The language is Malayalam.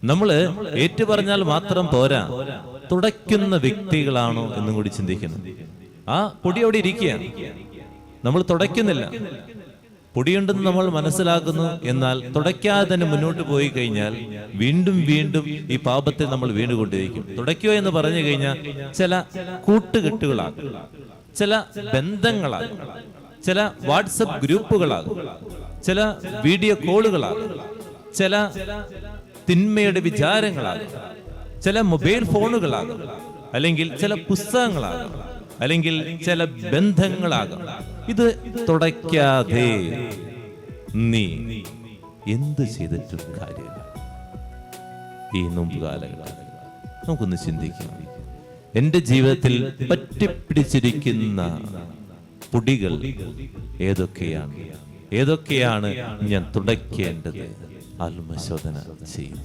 നമ്മള് ഏറ്റുപറഞ്ഞാൽ മാത്രം പോരാ, തുടയ്ക്കുന്ന വ്യക്തികളാണോ എന്നും കൂടി ചിന്തിക്കണം. ആ പൊടി അവിടെ ഇരിക്കുകയാണ്, നമ്മൾ തുടയ്ക്കുന്നില്ല. പൊടിയുണ്ടെന്ന് നമ്മൾ മനസ്സിലാക്കുന്നു, എന്നാൽ തുടയ്ക്കാതെ തന്നെ മുന്നോട്ട് പോയി കഴിഞ്ഞാൽ വീണ്ടും വീണ്ടും ഈ പാപത്തെ നമ്മൾ വീണ്ടുകൊണ്ടിരിക്കും. തുടയ്ക്കുക എന്ന് പറഞ്ഞു കഴിഞ്ഞാൽ ചില കൂട്ടുകെട്ടുകളാകും, ചില ബന്ധങ്ങളാകും, ചില വാട്സപ്പ് ഗ്രൂപ്പുകളാകും, ചില വീഡിയോ കോളുകളാകും, ചില തിന്മയുടെ വിചാരങ്ങളാകും, ചില മൊബൈൽ ഫോണുകളാകും, അല്ലെങ്കിൽ ചില പുസ്തകങ്ങളാകും, അല്ലെങ്കിൽ ചില ബന്ധങ്ങളാകും. ഇത് തുടയ്ക്കാതെ നീ എന്ത് ചെയ്തിട്ടും കാര്യമില്ല. ഈ നോമ്പ് കാലഘട്ടത്തിൽ നമുക്കൊന്ന് ചിന്തിക്കാം, എന്റെ ജീവിതത്തിൽ പറ്റിപ്പിടിച്ചിരിക്കുന്ന പൊടികൾ ഏതൊക്കെയാണ് ഞാൻ തുടയ്ക്കേണ്ടത്? ആത്മശോധന ചെയ്യും.